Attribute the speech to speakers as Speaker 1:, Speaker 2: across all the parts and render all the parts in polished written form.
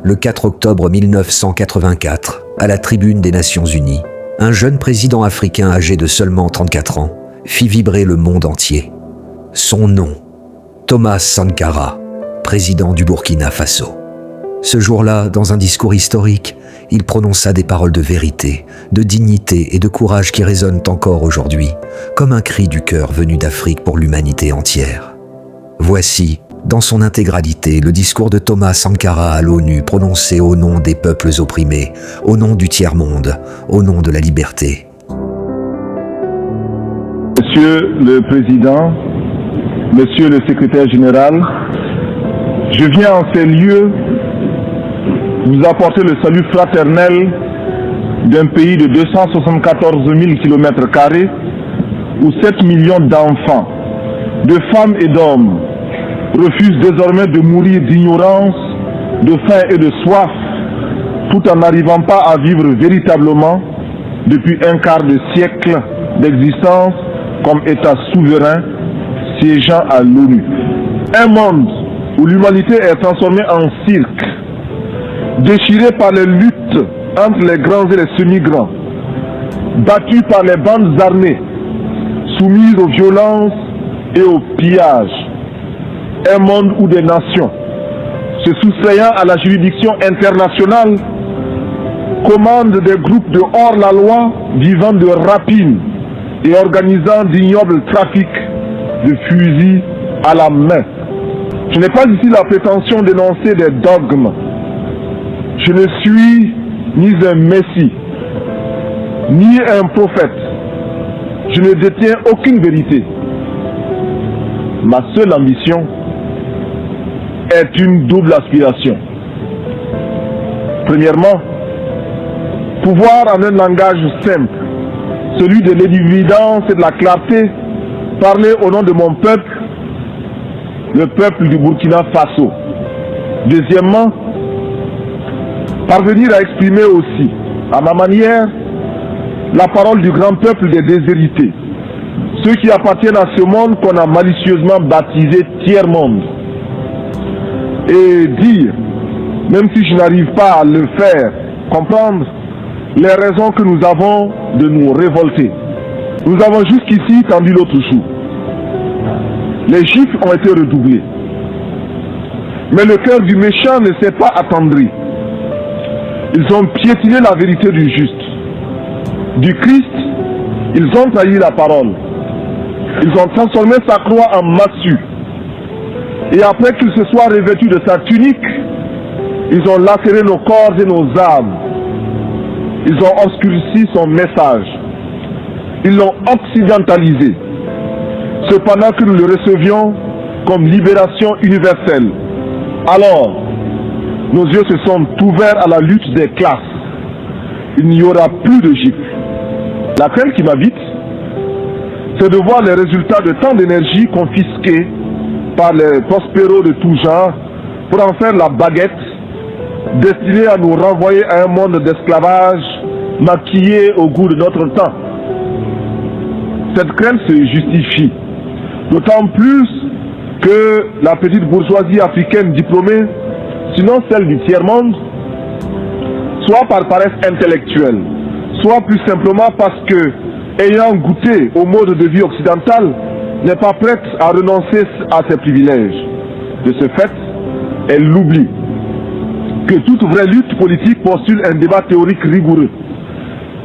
Speaker 1: le 4 octobre 1984, à la tribune des Nations Unies, un jeune président africain âgé de seulement 34 ans fit vibrer le monde entier. Son nom, Thomas Sankara, président du Burkina Faso. Ce jour-là, dans un discours historique, il prononça des paroles de vérité, de dignité et de courage qui résonnent encore aujourd'hui, comme un cri du cœur venu d'Afrique pour l'humanité entière. Voici, dans son intégralité, le discours de Thomas Sankara à l'ONU prononcé au nom des peuples opprimés, au nom du tiers-monde, au nom de la liberté.
Speaker 2: Monsieur le Président, Monsieur le Secrétaire Général, je viens en ces lieux vous apporter le salut fraternel d'un pays de 274 000 km² où 7 millions d'enfants, de femmes et d'hommes refusent désormais de mourir d'ignorance, de faim et de soif, tout en n'arrivant pas à vivre véritablement depuis un quart de siècle d'existence comme État souverain siégeant à l'ONU. Un monde où l'humanité est transformée en cirque, déchirée par les luttes entre les grands et les semi-grands, battue par les bandes armées, soumise aux violences et aux pillages. Un monde où des nations, se soustrayant à la juridiction internationale, commandent des groupes de hors-la-loi vivant de rapines et organisant d'ignobles trafics de fusils à la main. Je n'ai pas ici la prétention d'énoncer des dogmes. Je ne suis ni un messie, ni un prophète. Je ne détiens aucune vérité. Ma seule ambition est une double aspiration. Premièrement, pouvoir en un langage simple, celui de l'évidence et de la clarté, parler au nom de mon peuple, le peuple du Burkina Faso. Deuxièmement, parvenir à exprimer aussi, à ma manière, la parole du grand peuple des déshérités, ceux qui appartiennent à ce monde qu'on a malicieusement baptisé tiers-monde. Et dire, même si je n'arrive pas à le faire comprendre, les raisons que nous avons de nous révolter. Nous avons jusqu'ici tendu l'autre joue. Les chiffres ont été redoublés. Mais le cœur du méchant ne s'est pas attendri. Ils ont piétiné la vérité du juste. Du Christ, ils ont trahi la parole. Ils ont transformé sa croix en massue. Et après qu'il se soit revêtu de sa tunique, ils ont lacéré nos corps et nos âmes. Ils ont obscurci son message. Ils l'ont occidentalisé. Cependant que nous le recevions comme libération universelle. Alors, nos yeux se sont ouverts à la lutte des classes. Il n'y aura plus de gifles. L'appel qui m'habite, c'est de voir les résultats de tant d'énergie confisquée par les prospéros de tout genre pour en faire la baguette destinée à nous renvoyer à un monde d'esclavage maquillé au goût de notre temps. Cette crainte se justifie, d'autant plus que la petite bourgeoisie africaine diplômée, sinon celle du tiers-monde, soit par paresse intellectuelle, soit plus simplement parce que, ayant goûté au mode de vie occidental, n'est pas prête à renoncer à ses privilèges. De ce fait, elle l'oublie que toute vraie lutte politique postule un débat théorique rigoureux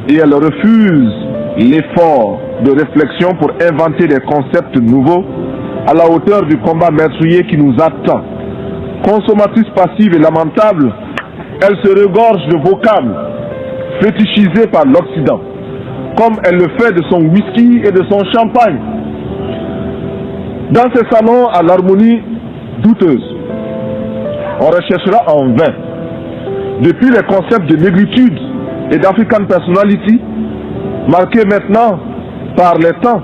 Speaker 2: et elle refuse l'effort de réflexion pour inventer des concepts nouveaux à la hauteur du combat meurtrier qui nous attend. Consommatrice passive et lamentable, elle se regorge de vocables fétichisés par l'Occident, comme elle le fait de son whisky et de son champagne. Dans ces salons à l'harmonie douteuse, on recherchera en vain, depuis les concepts de négritude et d'African personality, marqués maintenant par les temps,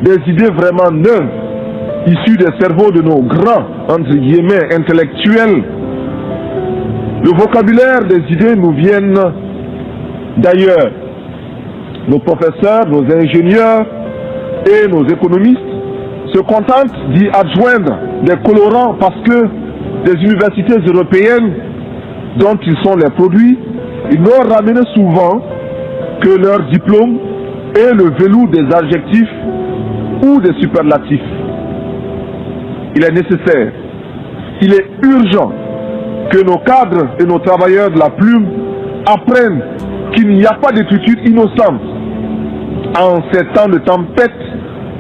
Speaker 2: des idées vraiment neuves, issues des cerveaux de nos grands, entre guillemets, intellectuels. Le vocabulaire des idées nous viennent d'ailleurs. Nos professeurs, nos ingénieurs et nos économistes se contentent d'y adjoindre des colorants parce que des universités européennes dont ils sont les produits, ils n'ont ramené souvent que leur diplôme et le velours des adjectifs ou des superlatifs. Il est nécessaire, il est urgent que nos cadres et nos travailleurs de la plume apprennent qu'il n'y a pas d'écriture innocente. En ces temps de tempête,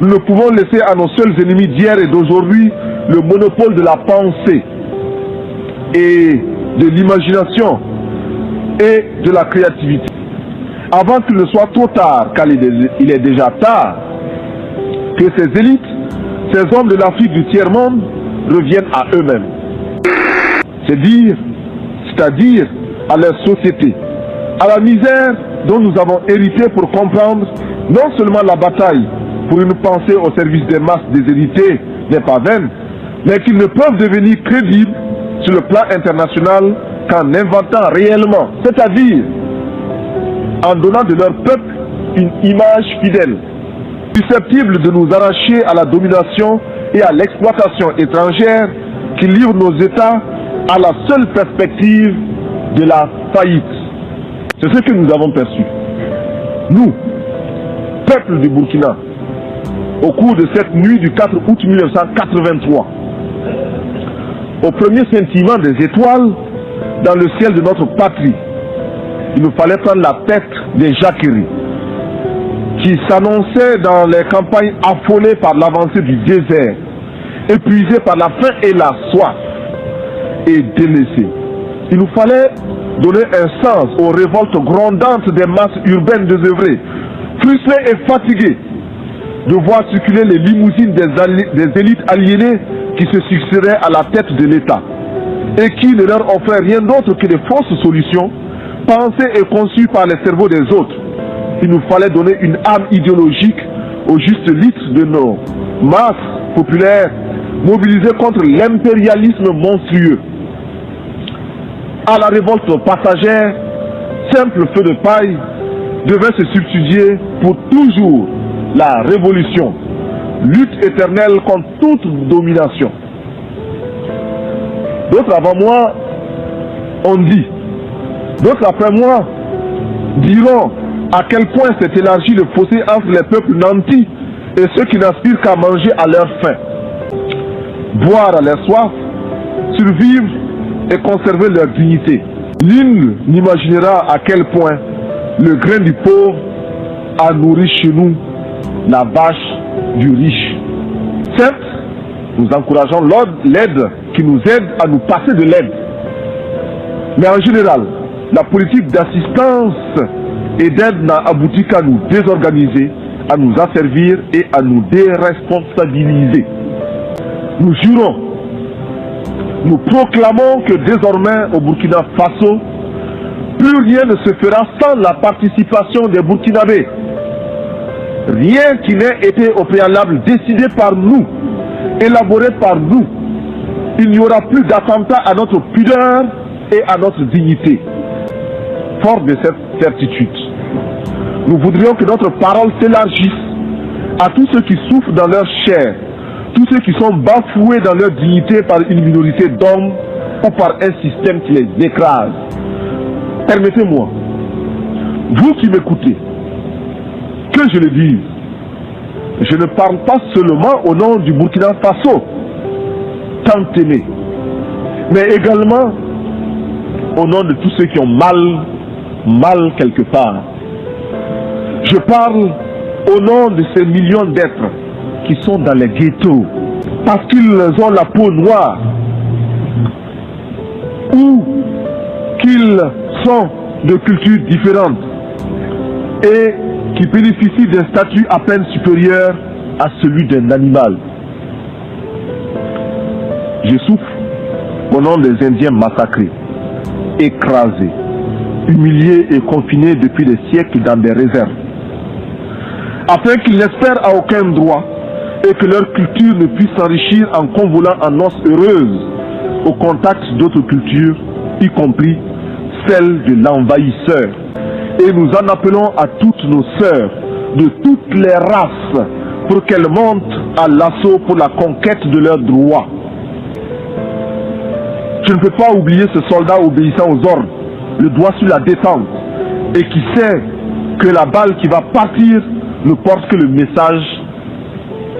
Speaker 2: nous ne pouvons laisser à nos seuls ennemis d'hier et d'aujourd'hui le monopole de la pensée et de l'imagination et de la créativité. Avant qu'il ne soit trop tard, car il est déjà tard, que ces élites, ces hommes de l'Afrique du tiers-monde reviennent à eux-mêmes. C'est-à-dire à leur société, à la misère dont nous avons hérité pour comprendre non seulement la bataille pour une pensée au service des masses déshéritées n'est pas vaine, mais qu'ils ne peuvent devenir crédibles sur le plan international qu'en inventant réellement, c'est-à-dire en donnant de leur peuple une image fidèle, susceptible de nous arracher à la domination et à l'exploitation étrangère qui livre nos États à la seule perspective de la faillite. C'est ce que nous avons perçu. Nous, peuple du Burkina, au cours de cette nuit du 4 août 1983, au premier scintillement des étoiles dans le ciel de notre patrie, il nous fallait prendre la tête des jacqueries qui s'annonçaient dans les campagnes affolées par l'avancée du désert, épuisées par la faim et la soif et délaissées. Il nous fallait donner un sens aux révoltes grondantes des masses urbaines désœuvrées, frustrées et fatiguées de voir circuler les limousines des élites aliénées qui se succédaient à la tête de l'État et qui ne leur offraient rien d'autre que des fausses solutions pensées et conçues par les cerveaux des autres. Il nous fallait donner une âme idéologique au juste litre de nos masses populaires mobilisées contre l'impérialisme monstrueux. À la révolte passagère, simple feu de paille devait se substituer pour toujours la révolution, lutte éternelle contre toute domination. D'autres avant moi ont dit, d'autres après moi diront à quel point s'est élargi le fossé entre les peuples nantis et ceux qui n'aspirent qu'à manger à leur faim, boire à leur soif, survivre et conserver leur dignité. Nul n'imaginera à quel point le grain du pauvre a nourri chez nous la vache du riche. Certes, nous encourageons l'aide qui nous aide à nous passer de l'aide. Mais en général, la politique d'assistance et d'aide n'a abouti qu'à nous désorganiser, à nous asservir et à nous déresponsabiliser. Nous jurons, nous proclamons que désormais au Burkina Faso, plus rien ne se fera sans la participation des Burkinabés. Rien qui n'ait été au préalable décidé par nous, élaboré par nous. Il n'y aura plus d'attentat à notre pudeur et à notre dignité. Fort de cette certitude, nous voudrions que notre parole s'élargisse à tous ceux qui souffrent dans leur chair, tous ceux qui sont bafoués dans leur dignité par une minorité d'hommes ou par un système qui les écrase. Permettez-moi, vous qui m'écoutez, que je le dise, je ne parle pas seulement au nom du Burkina Faso, tant aimé, mais également au nom de tous ceux qui ont mal quelque part. Je parle au nom de ces millions d'êtres qui sont dans les ghettos parce qu'ils ont la peau noire ou qu'ils sont de cultures différentes et qui bénéficient d'un statut à peine supérieur à celui d'un animal. Je souffre au nom des Indiens massacrés, écrasés, humiliés et confinés depuis des siècles dans des réserves, afin qu'ils n'espèrent à aucun droit et que leur culture ne puisse s'enrichir en convolant en noces heureuses au contact d'autres cultures, y compris celle de l'envahisseur. Et nous en appelons à toutes nos sœurs de toutes les races pour qu'elles montent à l'assaut pour la conquête de leurs droits. Je ne peux pas oublier ce soldat obéissant aux ordres, le doigt sur la détente, et qui sait que la balle qui va partir ne porte que le message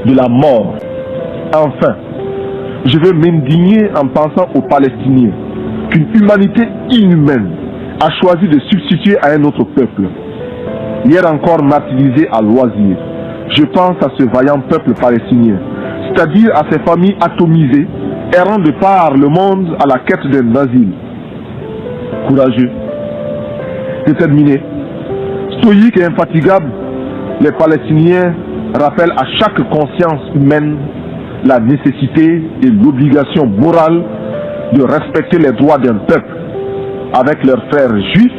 Speaker 2: de la mort. Enfin, je veux m'indigner en pensant aux Palestiniens qu'une humanité inhumaine a choisi de substituer à un autre peuple. Hier encore martyrisé à loisir, je pense à ce vaillant peuple palestinien, c'est-à-dire à ces familles atomisées, errant de par le monde à la quête d'un asile. Courageux, déterminés, stoïques et infatigables, les Palestiniens rappellent à chaque conscience humaine la nécessité et l'obligation morale de respecter les droits d'un peuple. Avec leurs frères juifs,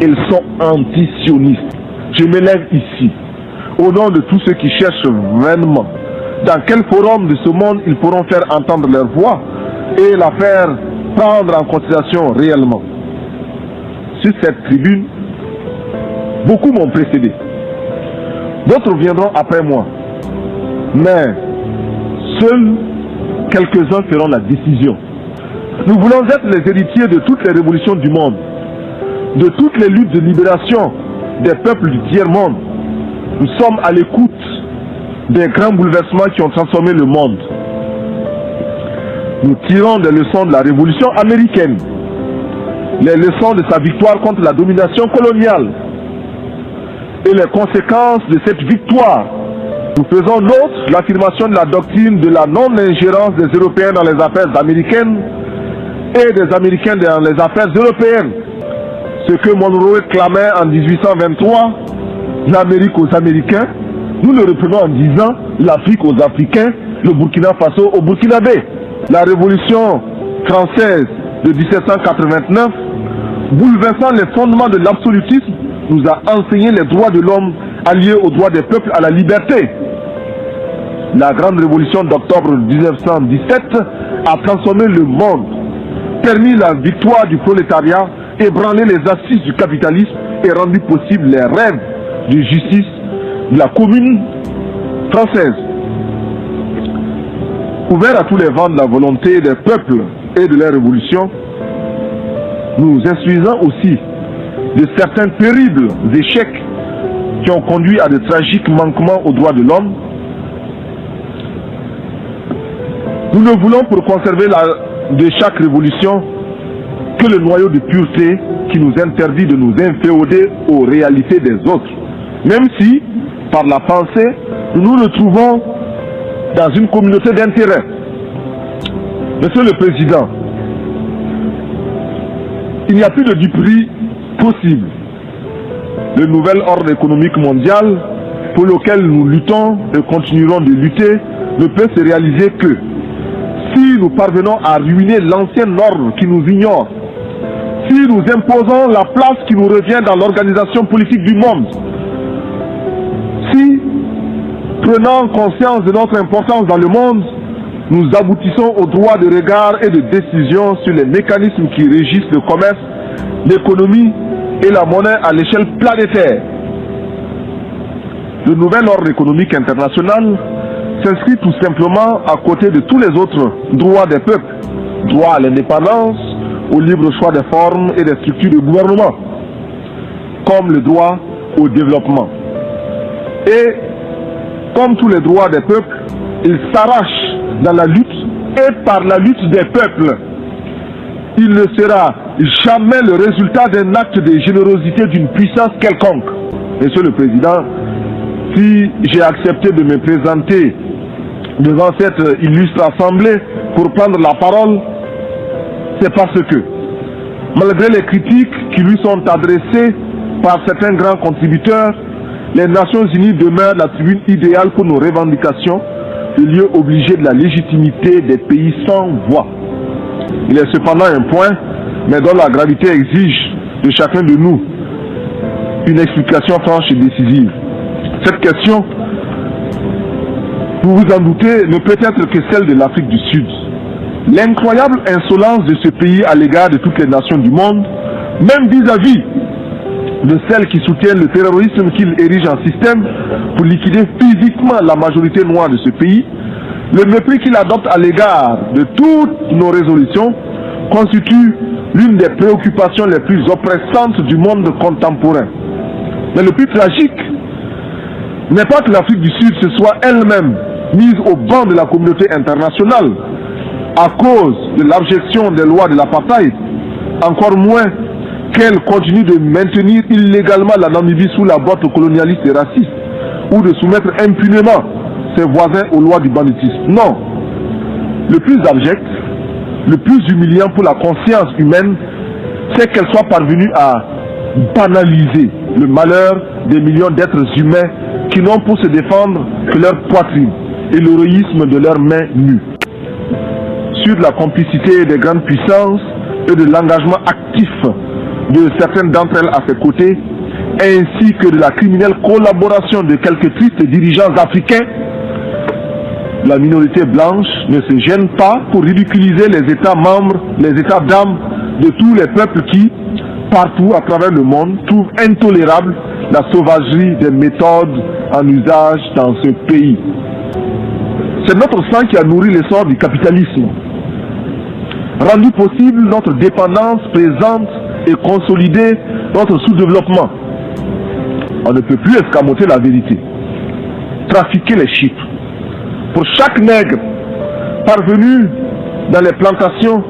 Speaker 2: ils sont anti-sionistes. Je m'élève ici, au nom de tous ceux qui cherchent vainement dans quel forum de ce monde ils pourront faire entendre leur voix et la faire prendre en considération réellement. Sur cette tribune, beaucoup m'ont précédé. D'autres viendront après moi. Mais seuls quelques-uns feront la décision. Nous voulons être les héritiers de toutes les révolutions du monde, de toutes les luttes de libération des peuples du tiers-monde. Nous sommes à l'écoute des grands bouleversements qui ont transformé le monde. Nous tirons des leçons de la révolution américaine, les leçons de sa victoire contre la domination coloniale et les conséquences de cette victoire. Nous faisons nôtre l'affirmation de la doctrine de la non-ingérence des Européens dans les affaires américaines et des Américains dans les affaires européennes. Ce que Monroe clamait en 1823, l'Amérique aux Américains, nous le reprenons en disant l'Afrique aux Africains, le Burkina Faso aux Burkinabés. La révolution française de 1789, bouleversant les fondements de l'absolutisme, nous a enseigné les droits de l'homme alliés aux droits des peuples à la liberté. La grande révolution d'octobre 1917 a transformé le monde, permis la victoire du prolétariat, ébranlé les assises du capitalisme et rendu possible les rêves de justice de la commune française. Ouvert à tous les vents de la volonté des peuples et de leur révolution, nous instruisons aussi de certains terribles échecs qui ont conduit à de tragiques manquements aux droits de l'homme. Nous ne voulons pour conserver de chaque révolution que le noyau de pureté qui nous interdit de nous inféoder aux réalités des autres, même si, par la pensée, nous nous retrouvons dans une communauté d'intérêts. Monsieur le Président, il n'y a plus de duperie possible. Le nouvel ordre économique mondial pour lequel nous luttons et continuerons de lutter ne peut se réaliser que si nous parvenons à ruiner l'ancien ordre qui nous ignore, si nous imposons la place qui nous revient dans l'organisation politique du monde, si, prenant conscience de notre importance dans le monde, nous aboutissons au droit de regard et de décision sur les mécanismes qui régissent le commerce, l'économie et la monnaie à l'échelle planétaire. Le nouvel ordre économique international s'inscrit tout simplement à côté de tous les autres droits des peuples, droit à l'indépendance, au libre choix des formes et des structures de gouvernement, comme le droit au développement. Et comme tous les droits des peuples, il s'arrache dans la lutte et par la lutte des peuples. Il ne sera jamais le résultat d'un acte de générosité d'une puissance quelconque. Monsieur le Président, si j'ai accepté de me présenter devant cette illustre assemblée pour prendre la parole, c'est parce que, malgré les critiques qui lui sont adressées par certains grands contributeurs, les Nations Unies demeurent la tribune idéale pour nos revendications, le lieu obligé de la légitimité des pays sans voix. Il est cependant un point, mais dont la gravité exige de chacun de nous une explication franche et décisive. Cette question, vous vous en doutez, ne peut être que celle de l'Afrique du Sud. L'incroyable insolence de ce pays à l'égard de toutes les nations du monde, même vis-à-vis de celles qui soutiennent le terrorisme qu'il érige en système pour liquider physiquement la majorité noire de ce pays, Le mépris qu'il adopte à l'égard de toutes nos résolutions constitue l'une des préoccupations les plus oppressantes du monde contemporain. Mais le plus tragique n'est pas que l'Afrique du Sud se soit elle-même mise au banc de la communauté internationale à cause de l'abjection des lois de l'apartheid, encore moins qu'elle continue de maintenir illégalement la Namibie sous la botte colonialiste et raciste, ou de soumettre impunément ses voisins aux lois du banditisme. Non. Le plus abject, le plus humiliant pour la conscience humaine, c'est qu'elle soit parvenue à banaliser le malheur des millions d'êtres humains qui n'ont pour se défendre que leur poitrine et l'héroïsme de leurs mains nues. Sur la complicité des grandes puissances et de l'engagement actif de certaines d'entre elles à ses côtés, ainsi que de la criminelle collaboration de quelques tristes dirigeants africains, la minorité blanche ne se gêne pas pour ridiculiser les États membres, les États d'âme de tous les peuples qui, partout à travers le monde, trouvent intolérable la sauvagerie des méthodes en usage dans ce pays. C'est notre sang qui a nourri l'essor du capitalisme, rendu possible notre dépendance présente et consolidé notre sous-développement. On ne peut plus escamoter la vérité, trafiquer les chiffres. Pour chaque nègre parvenu dans les plantations,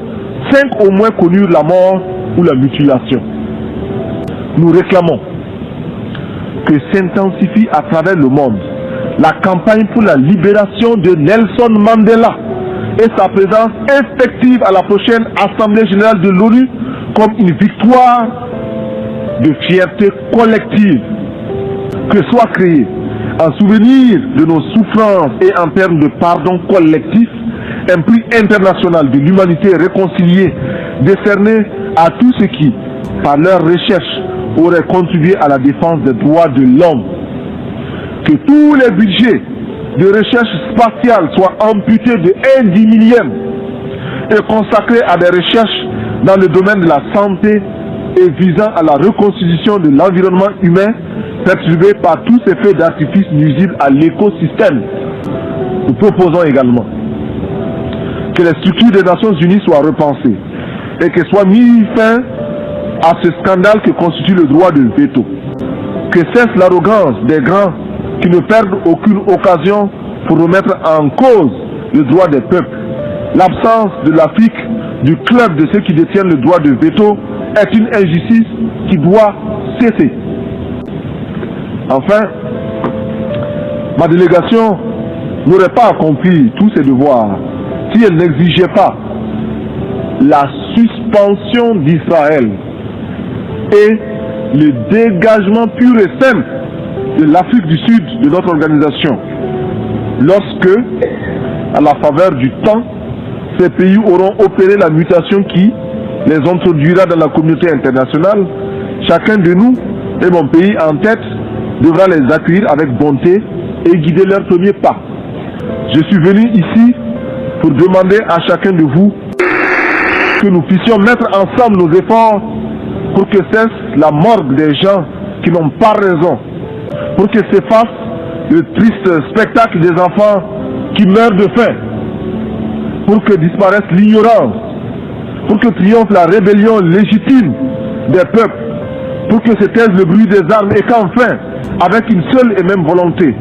Speaker 2: 5 au moins connurent la mort ou la mutilation. Nous réclamons que s'intensifie à travers le monde la campagne pour la libération de Nelson Mandela et sa présence effective à la prochaine Assemblée générale de l'ONU comme une victoire de fierté collective. Que soit créé en souvenir de nos souffrances et en termes de pardon collectif, un prix international de l'humanité réconciliée décerné à tous ceux qui, par leurs recherches, auraient contribué à la défense des droits de l'homme. Que tous les budgets de recherche spatiale soient amputés de 1/10000000 et consacrés à des recherches dans le domaine de la santé et visant à la reconstitution de l'environnement humain perturbé par tous ces feux d'artifice nuisibles à l'écosystème. Nous proposons également que les structures des Nations Unies soient repensées et que soit mis fin à ce scandale que constitue le droit de veto. Que cesse l'arrogance des grands qui ne perdent aucune occasion pour remettre en cause le droit des peuples. L'absence de l'Afrique du club de ceux qui détiennent le droit de veto est une injustice qui doit cesser. Enfin, ma délégation n'aurait pas accompli tous ses devoirs si elle n'exigeait pas la suspension d'Israël et le dégagement pur et simple de l'Afrique du Sud de notre organisation. Lorsque, à la faveur du temps, ces pays auront opéré la mutation qui les introduira dans la communauté internationale, chacun de nous, et mon pays en tête, devra les accueillir avec bonté et guider leurs premiers pas. Je suis venu ici pour demander à chacun de vous que nous puissions mettre ensemble nos efforts pour que cesse la morgue des gens qui n'ont pas raison, pour que s'efface le triste spectacle des enfants qui meurent de faim, pour que disparaisse l'ignorance, pour que triomphe la rébellion légitime des peuples, pour que se taise le bruit des armes et qu'enfin, avec une seule et même volonté,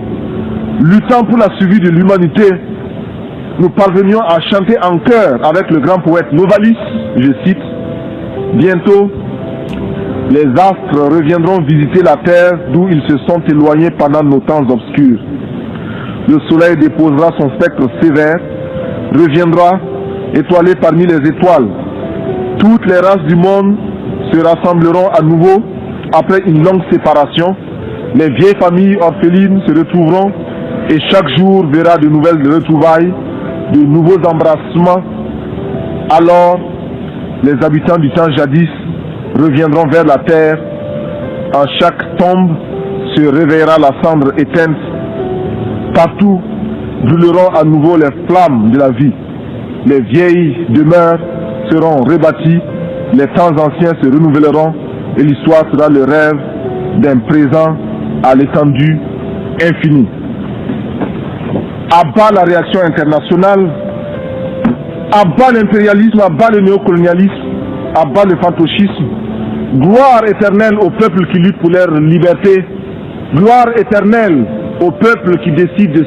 Speaker 2: luttant pour la survie de l'humanité, nous parvenions à chanter en chœur avec le grand poète Novalis, je cite, « Bientôt, les astres reviendront visiter la terre d'où ils se sont éloignés pendant nos temps obscurs. Le soleil déposera son spectre sévère, reviendra étoilé parmi les étoiles. Toutes les races du monde se rassembleront à nouveau après une longue séparation. Les vieilles familles orphelines se retrouveront et chaque jour verra de nouvelles retrouvailles, de nouveaux embrassements. Alors, les habitants du temps jadis reviendront vers la terre. En chaque tombe se réveillera la cendre éteinte. Partout brûleront à nouveau les flammes de la vie. Les vieilles demeures seront rebâties, les temps anciens se renouvelleront et l'histoire sera le rêve d'un présent à l'étendue infinie. à bas la réaction internationale, à bas l'impérialisme, à bas le néocolonialisme, à bas le fantoschisme. Gloire éternelle aux peuples qui luttent pour leur liberté. Gloire éternelle aux peuples qui décident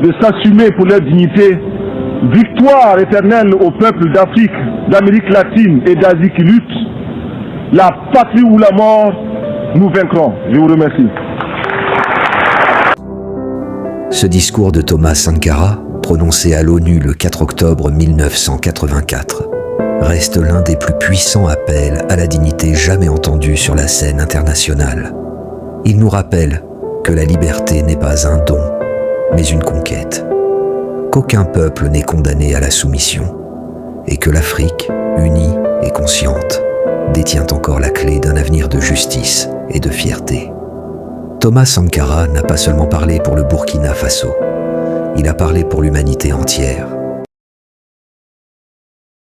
Speaker 2: de s'assumer pour leur dignité. Victoire éternelle aux peuples d'Afrique, d'Amérique latine et d'Asie qui luttent. La patrie ou la mort, nous vaincrons. Je vous remercie.
Speaker 1: Ce discours de Thomas Sankara, prononcé à l'ONU le 4 octobre 1984, reste l'un des plus puissants appels à la dignité jamais entendus sur la scène internationale. Il nous rappelle que la liberté n'est pas un don, mais une conquête, qu'aucun peuple n'est condamné à la soumission, et que l'Afrique, unie et consciente, détient encore la clé d'un avenir de justice et de fierté. Thomas Sankara n'a pas seulement parlé pour le Burkina Faso, il a parlé pour l'humanité entière.